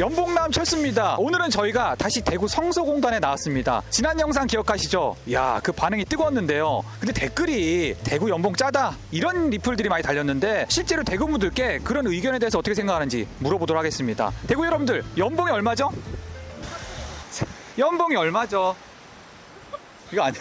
연봉남 철수입니다. 오늘은 저희가 다시 대구 성서공단에 나왔습니다. 지난 영상 기억하시죠? 야, 그 반응이 뜨거웠는데요. 근데 댓글이 대구 연봉 짜다 이런 리플들이 많이 달렸는데 실제로 대구 분들께 그런 의견에 대해서 어떻게 생각하는지 물어보도록 하겠습니다. 대구 여러분들 연봉이 얼마죠? 연봉이 얼마죠? 이거 아니야?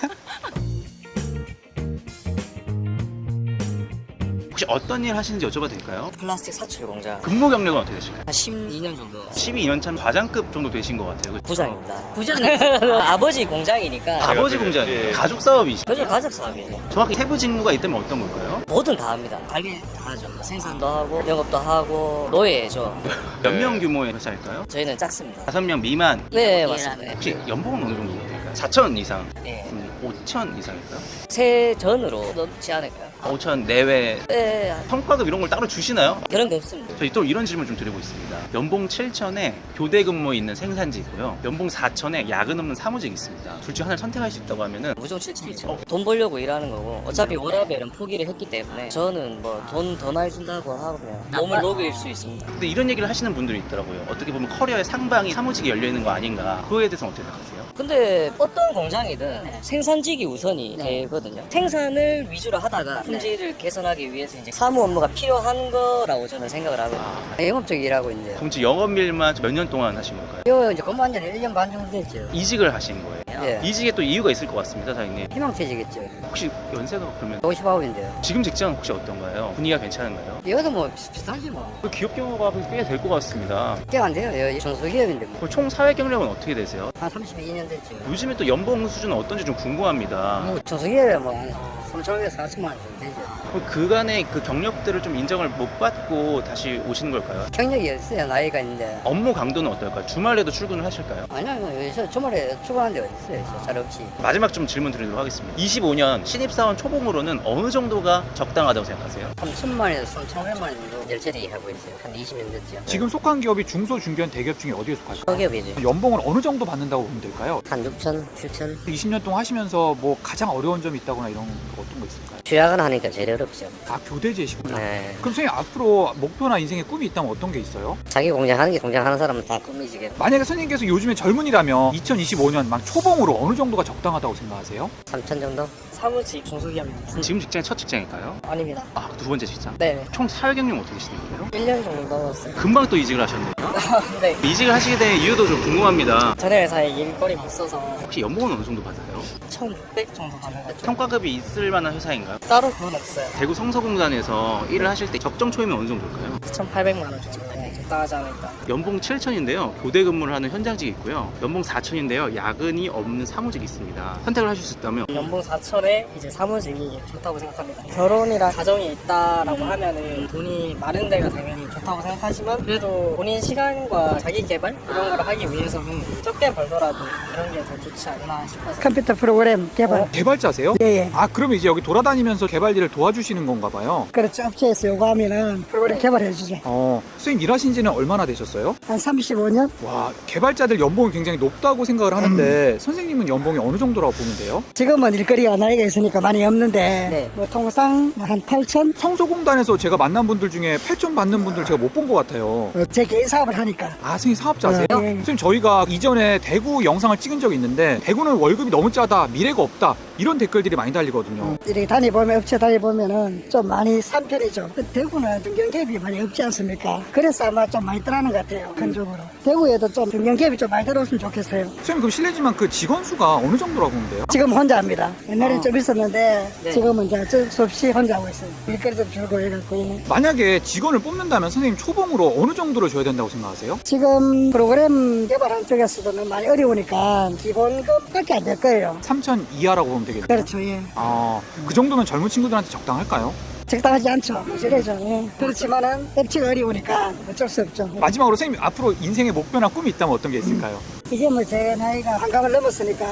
혹시 어떤 일 하시는지 여쭤봐도 될까요? 플라스틱 사출 공장 근무 경력은 어떻게 되실까요? 한 12년 정도 12년 차 과장급 정도 되신 것 같아요. 그렇죠? 부장입니다. 부장 아버지 공장이니까 아버지 공장, 가족 사업이시. 그죠, 가족 사업이죠. 정확히 세부 직무가 있다면 어떤 걸까요? 뭐든 다 합니다. 관리 다 하죠. 생산도 하고 영업도 하고 노예죠. 몇 명 규모의 회사일까요? 저희는 작습니다. 5명 미만. 네, 맞습니다. 혹시 연봉은 어느 정도 될까요? 4천 이상, 네. 5천 이상일까요? 세전으로 넣지 않을까요? 5천 내외. 네, 성과급 이런 걸 따로 주시나요? 그런 게 없습니다. 저희 또 이런 질문 좀 드리고 있습니다. 연봉 7천에 교대 근무에 있는 생산직 있고요. 연봉 4천에 야근 없는 사무직 있습니다. 둘 중 하나를 선택할 수 있다고 하면은 무조건 7천. 돈 벌려고 일하는 거고 어차피 워라벨은 포기를 했기 때문에 저는 뭐 돈 더 많이 준다고 하면 몸을 녹일 수 있습니다. 근데 이런 얘기를 하시는 분들이 있더라고요. 어떻게 보면 커리어의 상방이 사무직이 열려 있는 거 아닌가. 그거에 대해서는 어떻게 생각하세요? 근데 어떤 공장이든 생산직이 우선이 되거든요. 생산을 위주로 하다가 품질을 개선하기 위해서 이제 사무 업무가 필요한 거라고 저는 생각을 하거든요. 영업적 일하고 있는데 그럼 지금 영업일만 몇 년 동안 하신 건가요? 이거 이제 근무한 지 1년 반 정도 됐죠. 이직을 하신 거예요? 예. 이직에 또 이유가 있을 것 같습니다, 사장님. 희망퇴직했죠. 혹시 연세가 그러면 59인데요. 지금 직장은 혹시 어떤가요? 분위기가 괜찮은가요? 이것도 뭐 비슷하지 뭐. 기업 경험가 꽤 될 것 같습니다. 꽤 안 돼요. 여기 중소기업인데 뭐. 총 사회 경력은 어떻게 되세요? 한 32년 됐죠. 요즘에 또 연봉 수준은 어떤지 좀 궁금합니다. 뭐 중소기업에 뭐 3,500에서 4천만 원 정도 되죠. 그럼 그간의 그 경력들을 좀 인정을 못 받고 다시 오시는 걸까요? 경력이 있어요. 나이가 있는데. 업무 강도는 어떨까요? 주말에도 출근을 하실까요? 아니요. 여기서 주말에 출근하는 데가 있어요. 잘 없지. 마지막 좀 질문 드리도록 하겠습니다. 25년 신입사원 초봉으로는 어느 정도가 적당하다고 생각하세요? 3천만에서 3,500만 원 정도 열처리 하고 있어요. 한 20년 됐죠. 지금 속한 기업이 중소, 중견, 대기업 중에 어디에 속할까요? 소기업이죠. 연봉을 어느 정도 받는다고 보면 될까요? 한 6천, 7천. 20년 동안 하시면서 뭐 가장 어려운 점이 있다거나 이런 거 어떤 거 있을까요? 주약은 하니까 제일 어렵죠. 아, 교대제시구나. 네. 그럼 선생님 앞으로 목표나 인생의 꿈이 있다면 어떤 게 있어요? 자기 공장 하는 게 공장 하는 사람은 다 꿈이지게. 만약에 선생님께서 요즘에 젊은이라면 2025년 막 초봉으로 어느 정도가 적당하다고 생각하세요? 3천 정도? 사무직 중소기업입니다. 지금 직장이 첫 직장일까요? 아닙니다. 아, 두 번째 직장? 네. 총 사회 경력 어떻게 되시는 거예요? 1년 정도 넘었어요. 금방 또 이직을 하셨네요. 네. 이직을 하시게 된 이유도 좀 궁금합니다. 전에 회사에 일거리 못 써서 혹시 연봉은 어느 정도 받아요? 1,600 정도 받는 거죠. 평가급이 있을 만한 회사인가요? 따로 그건 없어요. 대구 성서공단에서 일을 하실 때 적정 초이면 어느 정도일까요? 2,800만 원 정도. 네, 적당하지 않을까. 연봉 7천인데요. 교대 근무를 하는 현장직이 있고요. 연봉 4천인데요. 야근이 없는 사무직이 있습니다. 선택을 하실 수 있다면 연봉 4천에 이제 사무직이 좋다고 생각합니다. 결혼이랑 가정이 있다라고 하면은 돈이 많은 데가 당연히 좋다고 생각하지만 그래도 본인 시간과 자기 개발 이런 걸 하기 위해서는 적게 벌더라도 이런 게 더 좋지 않나 싶어서. 컴퓨터 프로그램 개발. 개발자세요? 예. 아, 그러면 이제 여기 돌아다니면서 개발 일을 도와주시는 건가 봐요. 그렇죠. 업체에서 요구하면은 프로그램 개발해 주죠. 선생님 일하신 지는 얼마나 되셨어요? 한 35년? 와, 개발자들 연봉이 굉장히 높다고 생각을 하는데 선생님은 연봉이 어느 정도라고 보면 돼요? 지금은 일거리가 나이가 있으니까 많이 없는데 네. 뭐 통상 한 8천? 성소공단에서 제가 만난 분들 중에 8천 받는 분들 제가 못 본 것 같아요. 제 개인 사업을 하니까. 아, 선생님 사업자세요? 네. 선생님 저희가 이전에 대구 영상을 찍은 적이 있는데 대구는 월급이 너무 짜다, 미래가 없다 이런 댓글들이 많이 달리거든요. 이렇게 다니보면 업체 다니보면은 좀 많이 산 편이죠. 대구는 중견기업이 많이 없지 않습니까? 그래서 아마 좀 많이 떠나는 것 같아요. 근적으로. 대구에도 좀 중견기업이 좀 많이 들어왔으면 좋겠어요. 선생님 그럼 실례지만 그 직원 수가 어느 정도라고 보면 돼요? 지금 혼자 합니다. 옛날엔 좀 있었는데 네. 지금은 이제 어쩔 수 없이 혼자 하고 있어요. 일거리도 줄고 해갖고. 만약에 직원을 뽑는다면 선생님 초봉으로 어느 정도로 줘야 된다고 생각하세요? 지금 프로그램 개발하는 쪽에서도 많이 어려우니까 기본급밖에 안 될 거예요. 3천 이하라고 보면 되겠네요. 그렇죠, 예. 아, 그 정도면 젊은 친구들한테 적당할까요? 적당하지 않죠. 그래죠. 예. 그렇지만은 업체가 어려우니까 어쩔 수 없죠. 마지막으로 선생님 앞으로 인생의 목표나 꿈이 있다면 어떤 게 있을까요? 이제 뭐 제 나이가 한갑을 넘었으니까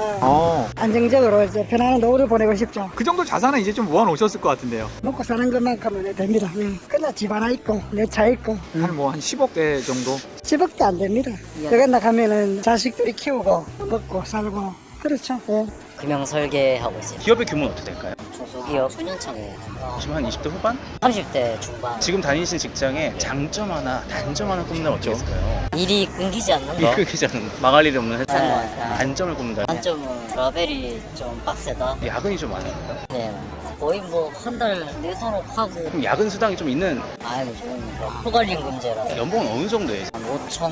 안정적으로 이제 편안한 노후를 보내고 싶죠. 그 정도 자산은 이제 좀 모아놓으셨을 것 같은데요. 먹고 사는 것만큼은 됩니다. 예. 그나 집 하나 있고 내 차 있고 한 10억대 정도? 10억대 안 됩니다. 여기 나가면은 자식들이 키우고 먹고 살고 그렇죠. 예. 금형 설계하고 있어요. 기업의 규모는 어떻게 될까요? 중소기업 9년차에 지금 한 20대 후반? 30대 중반. 지금 다니신 직장에 장점 하나, 단점 하나 꼽는 어떻게 있을까요? 일이 끊기지 않는 이 거. 크기자는 망할 일이 없는 회사. 네. 단점을 꼽는다. 단점은 라벨이 좀 빡세다. 야근이 좀 많아요. 네. 거의 뭐 한 달 내도록 하고. 그럼 야근 수당이 좀 있는 아유, 좀 포괄임금제라. 연봉은 어느 정도예요? 5천.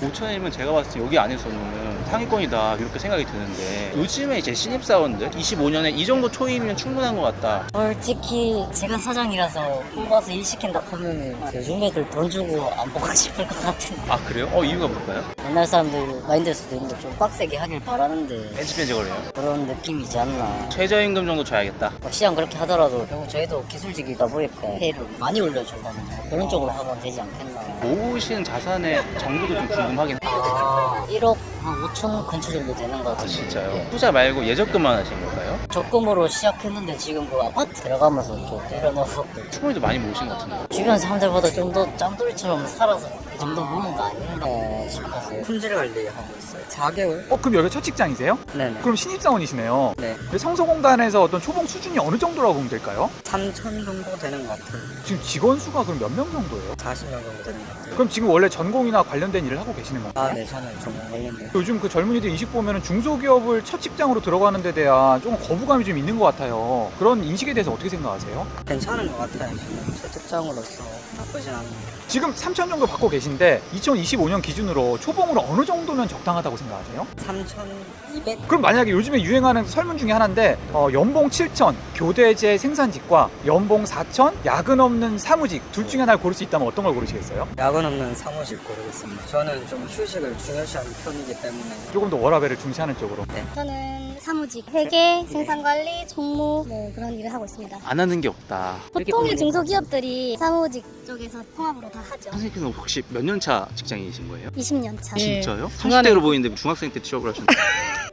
5천이면 제가 봤을 때 여기 안에서는 상위권이다 이렇게 생각이 드는데 요즘에 이제 신입사원들 25년에 이 정도 초임이면 충분한 것 같다. 솔직히 제가 사장이라서 뽑아서 일 시킨다 하면 요즘 애들 돈 주고 안 보고 싶을 것 같은. 아 그래요? 이유가 뭘까요? 옛날 사람들 마인드일 수도 있는데 좀 빡세게 하길 바라는데 뺀지거려요. 그런 느낌이지 않나. 최저임금 정도 줘야겠다. 시장 그렇게 하더라도 결국 저희도 기술직이다 보니까 페이를 많이 올려준다는 그런 쪽으로 하면 되지 않겠나. 모으신 자산의 정도도 좀 궁금하긴 해요. 1억 한 5천 근처 정도 되는 것 같은데. 진짜요? 예. 투자 말고 예적금만 하신 걸까요? 적금으로 시작했는데 지금 그 아파트 들어가면서 좀 때려넣고 충분히도 많이 모으신 것 같은데. 주변 사람들보다 좀 더 짬돌이처럼 살아서 이 정도 모은 거 아닌가 싶어서 품질 관리하고 있어요. 4개월? 그럼 여기 첫 직장이세요? 네네. 그럼 신입사원이시네요. 네. 성소공단에서 어떤 초봉 수준이 어느 정도라고 보면 될까요? 3천 정도 되는 것 같아요. 지금 직원 수가 그럼 몇 명 정도예요? 40명 정도 되는 것 같아요. 그럼 지금 원래 전공이나 관련된 일을 하고 계시는 건가요? 아, 네, 저는 좀 관련된. 요즘 그 젊은이들 인식 보면은 중소기업을 첫 직장으로 들어가는 데 대한 조금 거부감이 좀 있는 것 같아요. 그런 인식에 대해서 어떻게 생각하세요? 괜찮은 것 같아요. 저는 첫 직장으로서 나쁘진 않아요. 지금 3천 정도 받고 계신데 2025년 기준으로 초봉으로 어느 정도면 적당하다고 생각하세요? 3,200? 그럼 만약에 요즘에 유행하는 설문 중에 하나인데 연봉 7천 교대제 생산직과 연봉 4천 야근 없는 사무직 둘 중에 하나를 고를 수 있다면 어떤 걸 고르시겠어요? 야근 없는 사무실 고르겠습니다. 저는 좀 휴식을 중요시하는 편이기 때문에. 조금 더 워라밸을 중시하는 쪽으로. 저는 사무직, 회계, 생산관리, 총무 뭐 그런 일을 하고 있습니다. 안 하는 게 없다. 보통의 중소기업들이 사무직 쪽에서 통합으로 다 하죠. 선생님께서 혹시 몇 년 차 직장이신 거예요? 20년 차. 진짜요? 30대로 보이는데 중학생 때 취업을 하셨는데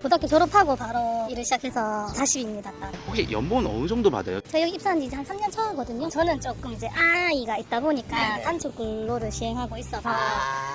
고등학교 졸업하고 바로 일을 시작해서 40입니다. 혹시 연봉은 어느 정도 받아요? 저희 여기 입사한 지 이제 한 3년 차거든요. 저는 조금 이제 아이가 있다 보니까 단축 근로를 시행하고 있어서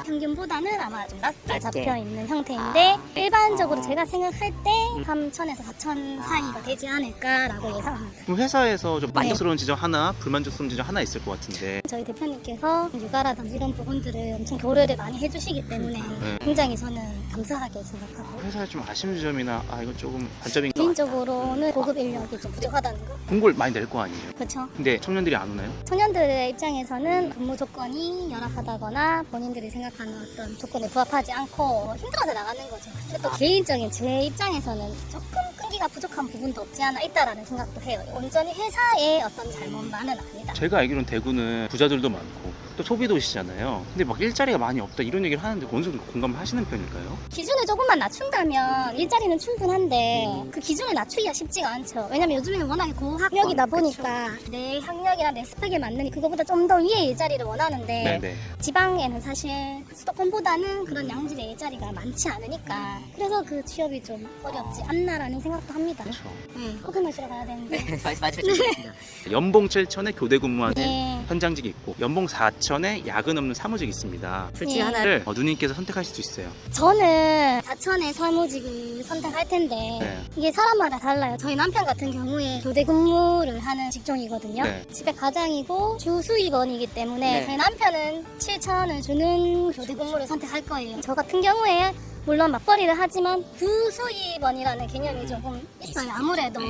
평균보다는 아마 좀 낮게 잡혀 있는 형태인데 일반적으로 제가 생각할 때 3천에서 4천 사이가 되지 않을까라고 예상합니다. 그럼 회사에서 좀 만족스러운 지점 하나, 불만족스러운 지점 하나 있을 것 같은데 저희 대표님께서 육아라든지 이런 부분들을 엄청 교류를 많이 해주시기 때문에 굉장히 저는 감사하게 생각하고 회사에 좀 아쉬운 지점이나 이거 조금 단점인 것 같다. 개인적으로는 고급 인력이 좀 부족하다는 거. 공고를 많이 낼 거 아니에요? 그렇죠. 근데 청년들이 안 오나요? 청년들의 입장에서는 근무 조건이 열악하다거나 본인들이 생각하는 어떤 조건에 부합하지 않고 힘들어서 나가는 거죠. 근데 또 개인적인 제 입장에서는 조금 끈기가 부족한 부분도 없지 않아 있다라는 생각도 해요. 온전히 회사의 어떤 잘못만은 아니다. 제가 알기로는 대구는 부자들도 많고 또 소비도시잖아요. 근데 막 일자리가 많이 없다 이런 얘기를 하는데 어느 정도 공감을 하시는 편일까요? 기준을 조금만 낮춘다면 일자리는 충분한데 그 기준을 낮추기가 쉽지가 않죠. 왜냐면 요즘에는 워낙에 고학력이다 보니까 내 학력이나 내 스펙에 맞는 그거보다 좀 더 위의 일자리를 원하는데 네네. 지방에는 사실 수도권보다는 그런 양질의 일자리가 많지 않으니까 그래서 그 취업이 좀 어렵지 않나라는 생각도 합니다. 그렇죠. 커피 마시러 가야 되는데. 연봉 7천에 교대 근무하는 네. 현장직이 있고 연봉 4천에 야근 없는 사무직이 있습니다. 둘 중에 네. 하나를 누님께서 선택하실 수 있어요. 저는 4천의 사무직을 선택할 텐데 네. 이게 사람마다 달라요. 저희 남편 같은 경우에 교대 근무를 하는 직종이거든요. 네. 집에 가장이고 주 수입원이기 때문에 네. 저희 남편은 7천을 주는 교대 근무를 선택할 거예요. 저 같은 경우에 물론 맞벌이를 하지만 부수입원이라는 개념이 조금 있어요. 아무래도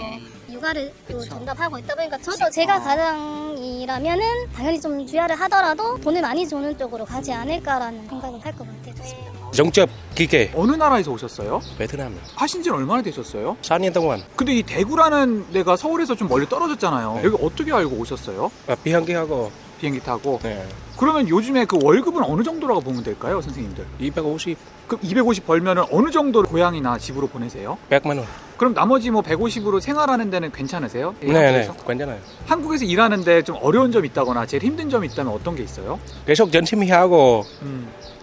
육아를 또 전담하고 있다 보니까 저도 제가 가장이라면은 당연히 좀 주야를 하더라도 돈을 많이 주는 쪽으로 가지 않을까라는 생각을 할 것 같아요. Giống 기계 어느 나라에서 오셨어요? 베트남 하신 지는 얼마나 되셨어요? 4년 동안 근데 이 대구라는 데가 서울에서 좀 멀리 떨어졌잖아요. 네. 여기 어떻게 알고 오셨어요? 비행기하고 비행기 타고. 네, 그러면 요즘에 그 월급은 어느 정도라고 보면 될까요, 선생님들? 250, 그럼 250 벌면은 어느 정도 고향이나 집으로 보내세요? 100만 원. 그럼 나머지 뭐 150으로 생활하는 데는 괜찮으세요? 네네, 한국에서? 괜찮아요. 한국에서 일하는데 좀 어려운 점이 있다거나 제일 힘든 점이 있다면 어떤 게 있어요? 계속 열심히 하고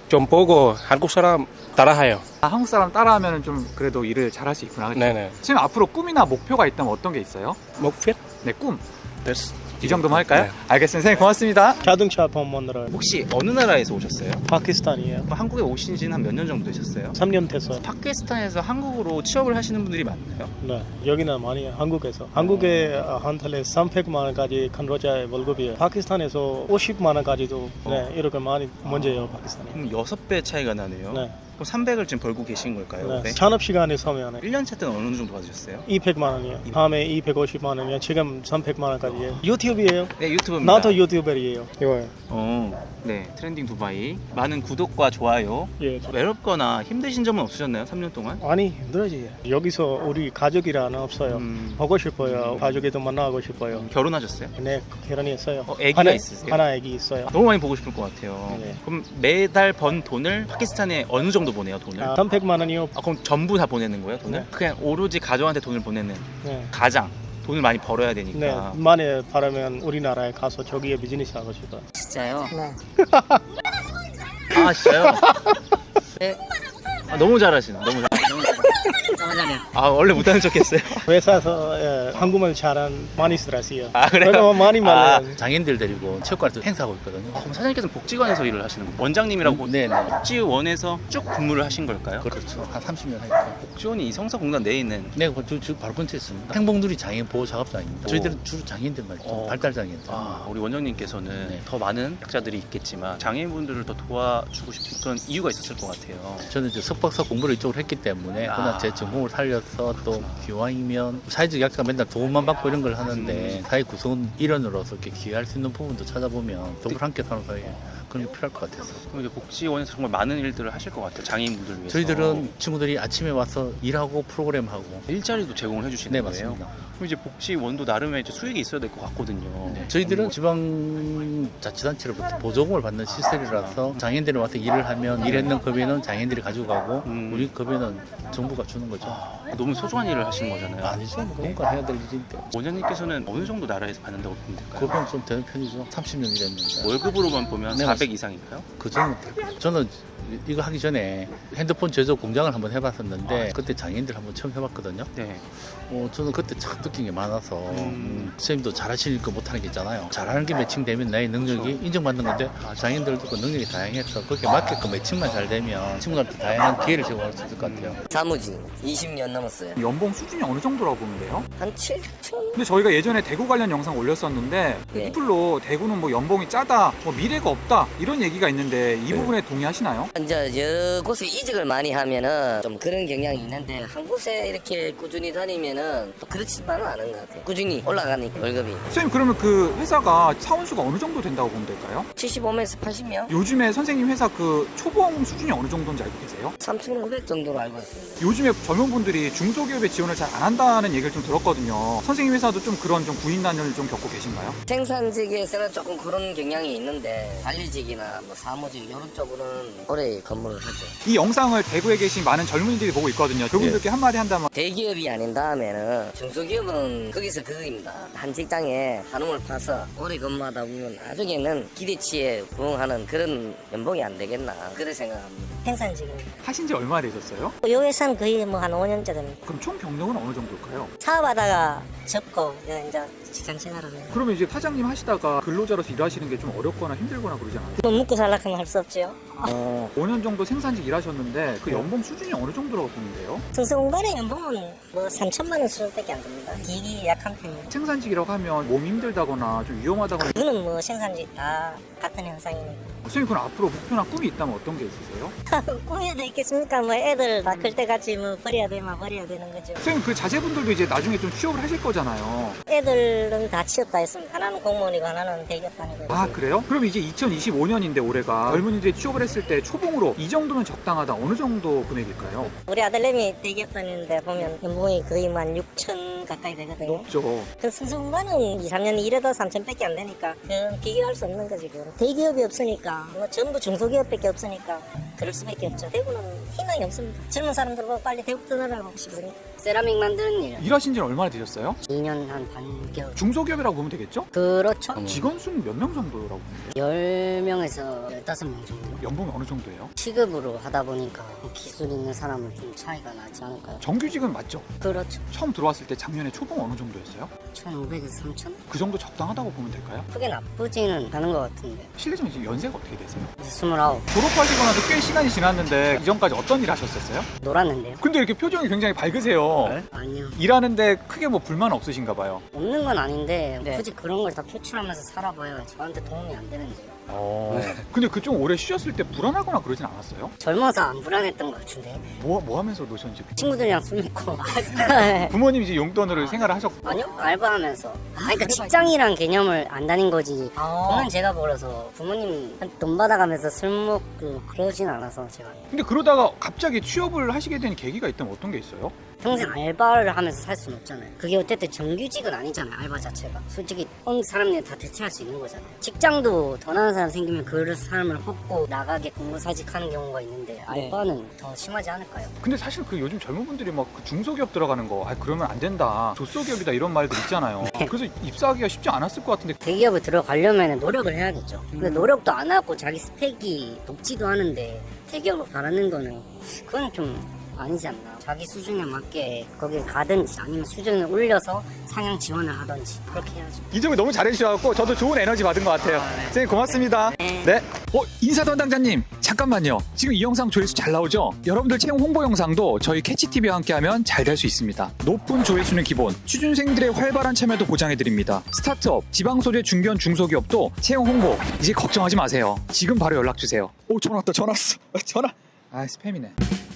좀 보고 한국 사람 따라해요. 한국 사람 따라하면 좀 그래도 일을 잘할 수 있구나. 그쵸? 네네. 지금 앞으로 꿈이나 목표가 있다면 어떤 게 있어요? 목표 네, 꿈. 됐어. 이 정도만 할까요? 네. 알겠습니다. 선생님 고맙습니다. 자동차 본문으로 혹시 어느 나라에서 오셨어요? 파키스탄이에요. 한국에 오신 지는 한 몇 년 정도 되셨어요? 3년 됐어요. 파키스탄에서 한국으로 취업을 하시는 분들이 많나요? 네, 여기는 많이 한국에서. 한국에 한 달에 300만 원까지 근로자의 월급이에요. 파키스탄에서 50만 원까지도 네, 이렇게 많이 문제예요, 파키스탄이. 그럼 6배 차이가 나네요. 네. 그럼 300을 지금 벌고 계신 걸까요? 네. 네. 산업 시간에 서면 1년차 때는 어느 정도 받으셨어요? 200만 원이에요. 다음에 250만 원이면 지금 300만 원까지예요. 유튜브예요. 네, 유튜브입니다. 나도 유튜버이에요. 이거예요. 네, 트렌딩 두바이. 많은 구독과 좋아요. 예. 외롭거나 힘드신 점은 없으셨나요? 3년 동안? 많이 힘들지. 여기서 우리 가족이라는 없어요. 보고 싶어요. 가족에도 만나고 싶어요. 결혼하셨어요? 네, 결혼했어요. 아기가 있으세요? 하나 아기 있어요. 너무 많이 보고 싶을 것 같아요. 네. 그럼 매달 번 돈을 파키스탄에 어느 정도 보내요, 돈을? 300만 원이요. 그럼 전부 다 보내는 거예요, 돈을? 네. 그냥 오로지 가족한테 돈을 보내는 네. 가장 돈을 많이 벌어야 네, 되니까. 만에 바라면 우리나라에 가서 저기에 비즈니스 하고 싶어요. 진짜요? 네. 아, 진짜요? 네. 아, 너무 잘하시네. 너무 잘. 맞아요. 아, 원래 못하는 척했어요. 회사에서 한국말 잘한 많이 스트레스요. 아, 그래요? 그래서 많이 말해요. 장인들 데리고 체육관에서 행사하고 있거든요. 그럼 사장님께서는 복지관에서 일을 하시는 거예요? 원장님이라고 네네. 복지원에서 쭉 근무를 하신 걸까요? 그렇죠. 한 30년 했죠. 복지원이 이 성서공단 내에 있는 네, 주 바로 근처에 있습니다. 행복누리 장애인 보호 작업장입니다. 저희들은 주로 장애인들만 있죠. 발달 장애인들. 우리 원장님께서는 네. 더 많은 약자들이 있겠지만 장애인분들을 더 도와주고 싶은 그런 이유가 있었을 것 같아요. 저는 이제 석박사 공부를 이쪽으로 했기 때문에 그러나 제 전공을 살려서 또 기왕이면 사회적 약자가 맨날 도움만 받고 이런 걸 하는데 사회 구성 일원으로서 이렇게 기여할 수 있는 부분도 찾아보면 더불어 함께 사는 사회에 그런 게 필요할 것 같아서. 그럼 이제 복지원에서 정말 많은 일들을 하실 것 같아요. 장애인분들 위해서. 저희들은 친구들이 아침에 와서 일하고 프로그램하고. 일자리도 제공을 해주시는 네, 거예요. 맞습니다. 그럼 이제 복지원도 나름의 이제 수익이 있어야 될 것 같거든요. 네, 저희들은 지방자치단체로부터 보조금을 받는 시설이라서 장애인들이 와서 일을 하면 일했는 급여는 장애인들이 가지고 가고 우리 급여는 정부가 주는 거죠. 너무 소중한 일을 하시는 거잖아요. 아니죠. 뭔가 해야 될 일인데. 원장님께서는 어느 정도 나라에서 받는다고 보면 될까요? 급여는 좀 되는 편이죠. 30년 일했는데. 월급으로만 보면 네, 400 이상인가요? 그 정도 될 거예요. 저는 이거 하기 전에 핸드폰 제조 공장을 한번 해봤었는데 그때 장애인들 한번 처음 해봤거든요. 네. 저는 그때 참 느낀 게 많아서 선생님도 잘하시는 거 못하는 게 있잖아요. 잘하는 게 매칭되면 나의 능력이 인정받는 건데 장애인들도 그 능력이 다양해서 거기에 맞게끔 매칭만 잘 되면 친구들한테 다양한 기회를 제공할 수 있을 것 같아요. 사무직 20년 넘었어요. 연봉 수준이 어느 정도라고 보면 돼요? 한 7천? 근데 저희가 예전에 대구 관련 영상 올렸었는데 네. 리플로 대구는 뭐 연봉이 짜다, 뭐 미래가 없다 이런 얘기가 있는데 이 부분에 동의하시나요? 이제 여러 곳에 이직을 많이 하면은 좀 그런 경향이 있는데 한 곳에 이렇게 꾸준히 다니면은 또 그렇지만은 않은 것 같아요. 꾸준히 올라가니까 월급이 선생님 그러면 그 회사가 사원수가 어느 정도 된다고 보면 될까요? 75명에서 80명? 요즘에 선생님 회사 그 초봉 수준이 어느 정도인지 알고 계세요? 3,500 정도로 알고 있습니다. 요즘에 젊은 분들이 중소기업에 지원을 잘 안 한다는 얘기를 좀 들었거든요. 선생님 회사도 좀 그런 좀 구인난을 좀 겪고 계신가요? 생산직에서는 조금 그런 경향이 있는데 관리직이나 뭐 사무직 이런 쪽으로는 오래 근무를 하죠. 이 영상을 대구에 계신 많은 젊은이들이 보고 있거든요. 그분들께 한마디 한다면 대기업이 아닌 다음에는 중소기업은 거기서 그거입니다. 한 직장에 한움을 파서 오래 근무하다 보면 나중에는 기대치에 부응하는 그런 연봉이 안 되겠나 그렇게 생각합니다. 생산직은 하신 지 얼마나 되셨어요? 요 회사는 거의 뭐 한 5년째 됩니다. 그럼 총 경력은 어느 정도일까요? 사업하다가 접고 이제 직장 생활을 해요. 그러면 이제 사장님 하시다가 근로자로서 일하시는 게 좀 어렵거나 힘들거나 그러지 않아요? 뭐 먹고 살라면 할 수 없죠. 5년 정도 생산직 일하셨는데 그 연봉 수준이 어느 정도라고 보면 돼요? 중소공단의 연봉은 뭐 3천만 원 수준밖에 안 됩니다. 기기 약한 편이에요. 생산직이라고 하면 몸이 힘들다거나 좀 위험하다거나 그거는 뭐 생산직 다 같은 현상이니까. 선생님 그럼 앞으로 목표나 꿈이 있다면 어떤 게 있으세요? 꿈에도 있겠습니까? 뭐 애들 다 클 때같이 뭐 버려야 되면 버려야 되는 거죠. 선생님 그 자제분들도 이제 나중에 좀 취업을 하실 거잖아요. 애들은 다 취업다 했습니다. 하나는 공무원이고 하나는 대기업 다니고. 아 그래요? 그럼 이제 2025년인데 올해가 젊은이들이 취업을 했을 때 초봉으로 이 정도면 적당하다 어느 정도 금액일까요? 우리 아들내미 대기업 다니는데 보면 연봉이 거의 만 6천 가까이 되거든요. 높죠. 그 순수공단은 2, 3년 일해도 3천밖에 안 되니까 그건 비교할 수 없는 거지. 그건. 대기업이 없으니까 없으니까 뭐 전부 중소기업밖에 없으니까 그럴 수밖에 없죠. 대구는 희망이 없습니다. 젊은 사람들 뭐 빨리 대구 떠나라고 싶으니까. 세라믹 만드는 일 일하신 지는 얼마나 되셨어요? 2년 한 반개월. 중소기업이라고 보면 되겠죠? 그렇죠. 직원 수는 몇 명 정도라고 보면 돼요? 10명에서 15명 정도. 연봉이 어느 정도예요? 시급으로 하다 보니까 기술 있는 사람은 좀 차이가 나지 않을까요? 정규직은 맞죠? 그렇죠. 처음 들어왔을 때 작년에 초봉 어느 정도였어요? 1,500에서 3,000? 그 정도 적당하다고 보면 될까요? 크게 나쁘지는 않은 것 같은데. 실례지만 지금 연세가 어떻게 되세요? 29. 졸업하시고 나서 꽤 시간이 지났는데 이전까지 어떤 일 하셨었어요? 놀았는데요? 근데 이렇게 표정이 굉장히 밝으세요. 아니요. 일하는데 크게 뭐 불만 없으신가 봐요. 없는 건 아닌데 굳이 그런 걸 다 표출하면서 살아봐야 저한테 도움이 안 되는데요. 근데 그 좀 오래 쉬었을 때 불안하거나 그러진 않았어요? 젊어서 안 불안했던 것 같은데. 뭐 하면서 노셨는지. 친구들이랑 술 먹고. 부모님이 이제 용돈으로 생활을 하셨고. 아니요, 알바하면서. 그러니까 직장이란 개념을 안 다닌 거지. 돈은 제가 벌어서 부모님 돈 받아가면서 술 먹고 그러진 않아서 제가. 근데 그러다가 갑자기 취업을 하시게 된 계기가 있다면 어떤 게 있어요? 평생 알바를 하면서 살 수는 없잖아요. 그게 어쨌든 정규직은 아니잖아요, 알바 자체가. 솔직히 어느 사람이 다 대체할 수 있는 거잖아요. 직장도 더 나은 사람 생기면 그 사람을 뽑고 나가게 공고사직하는 경우가 있는데 알바는 더 심하지 않을까요? 근데 사실 그 요즘 젊은 분들이 막 그 중소기업 들어가는 거, 그러면 안 된다, 조소기업이다 이런 말들 있잖아요. 그래서 입사하기가 쉽지 않았을 것 같은데. 대기업에 들어가려면 노력을 해야겠죠. 근데 노력도 안 하고 자기 스펙이 높지도 않은데 대기업으로 가라는 거는 그건 좀 아니지 않나. 자기 수준에 맞게 거길 가든지 아니면 수준을 올려서 상향 지원을 하든지 그렇게 해야죠. 이 점을 너무 잘해주셔서 저도 좋은 에너지 받은 것 같아요. 선생님 고맙습니다. 네. 인사담당자님 잠깐만요. 지금 이 영상 조회수 잘 나오죠? 여러분들 채용 홍보 영상도 저희 캐치TV와 함께하면 잘 될 수 있습니다. 높은 조회수는 기본, 취준생들의 활발한 참여도 보장해드립니다. 스타트업, 지방소재 중견 중소기업도 채용 홍보 이제 걱정하지 마세요. 지금 바로 연락주세요. 전화 왔다. 전화 왔어. 전화. 스팸이네.